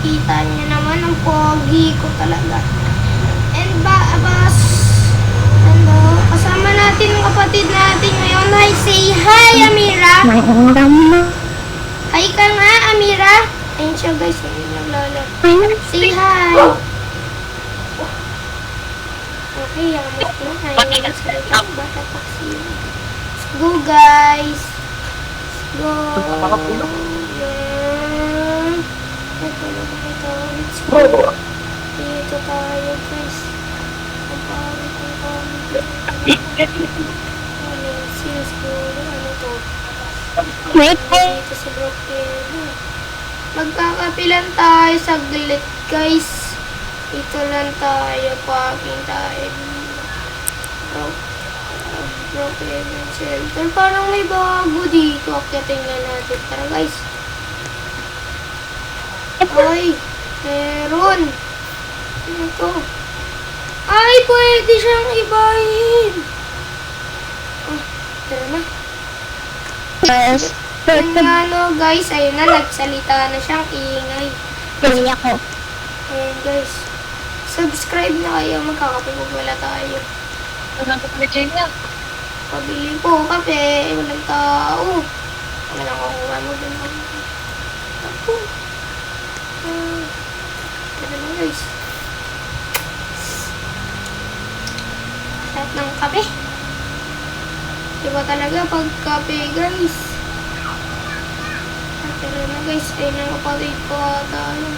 Kita niyo naman ang pogi ko talaga. And kasama natin ang kapatid natin ngayon. Hi, say hi, Amira. Hi ka nga, Amira. Ayun siya guys, yung naglalaro. Say hi. Okay, ang mas na. Ayun, salita ang bata paksi. Let's go, guys. Let's go. Ito. Let's go. Dito tayo, guys. Ang pangit. Ano to? Dito sa Brooklyn. Magkakapilan tayo saglit, guys. Ito lang tayo. Parking tayo. Brooklyn Shelter. Parang may bago dito. Akyatin nga natin. Tara, guys. Ay, meron. Ano to? Ay, pwede siyang ibahin. Oh, tara na. Yes. Ano, guys, ayun na, nagsalita na siyang ingay. Pili ako. Ayun, guys. Subscribe na kayo, magkakapagwala tayo. Pabili po kape, walang tao. Walang kukuha mo dun. Ako. Tara na, guys. Sarap ng kape. Diba talaga pag kape, guys? Tara na, guys. Ayun ang kapatid ko tayo.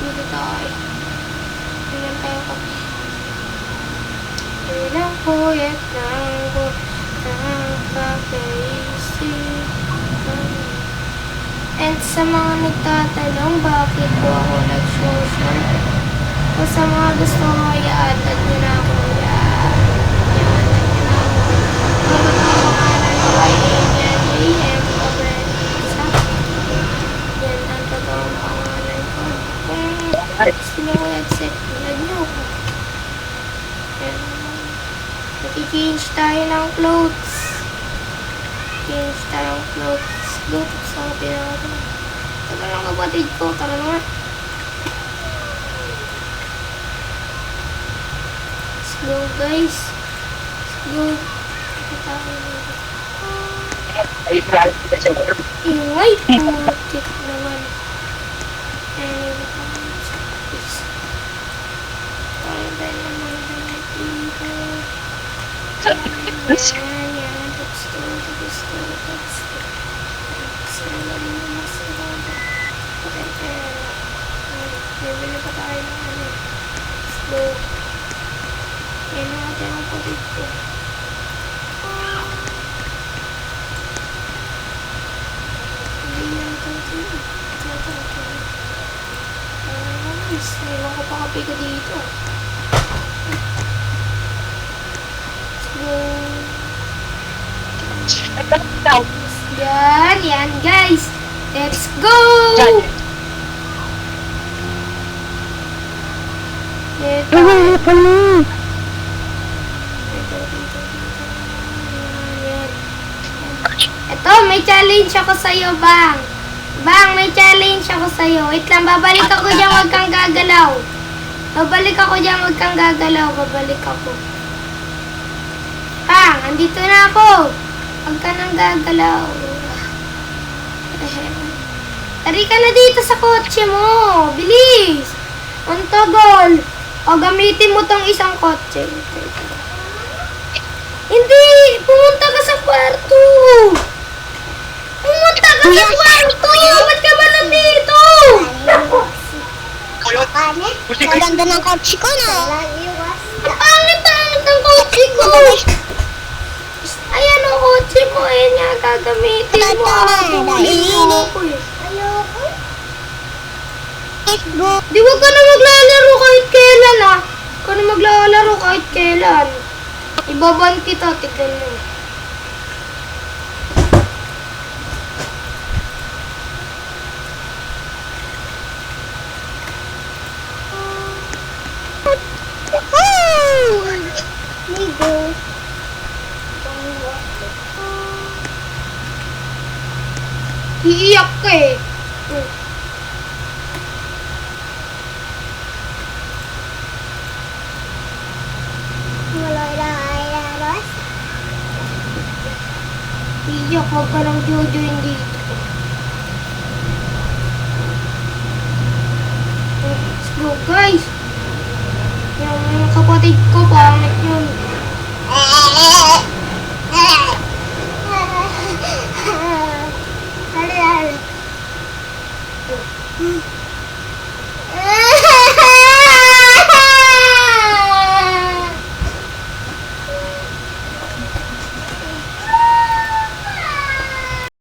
Dito tayo. Ayun tayo kape. Ayun ang kuyat ng nakakaisip. And sa mga nagtatanong bakit po ako nag-social, o sa mga gusto ko, i-add nyo na ako. I-add nyo na ako. Kapag ang pangalan ko ay Amy Cabrera. Yan ang totoong pangalan ko. Kung sino ko i-accept, ilan nyo ako. Nag-change tayo ng clothes. Change tayo ng clothes. Clothes sa pinaka. Tagal ng kapatid ko. Tara na nga. Go, guys. Let's go. Ingay. Putik naman. Tayo naman dito. Yan. Tapos to. Bibili pa tayo ng ano. Let's go. Yan natin ang kapatid ko. Hindi yan ito. Nice. Mayroon ko pa kape ko dito. Let's go. Yan guys. Let's go! Ito, may challenge ako sa'yo, Bang. Bang, may challenge ako sa'yo. Wait lang, babalik ako dyan, huwag kang gagalaw. Babalik ako. Bang, andito na ako. Huwag ka nang gagalaw. Tari ka na dito sa kotse mo. Bilis. Ang tagal. O, gamitin mo tong isang kotse. Hindi. Pumunta ka sa kwarto. Ba't ka ba nandito? Ang ganda ng kotse ko, no? Ang pangit ng kotse ko. Ayan ang kotse mo. Ayan nga, gagamitin mo. Ayoko. Di wag ka na maglalaro kahit kailan, ah. Wag ka na maglalaro kahit kailan. Ibaban kita, tignan mo. Iiyak ka eh. Jack, huwag ka nang jojoin dito. Let's go, guys. Yung kapatid ko, pangit yun. Hali.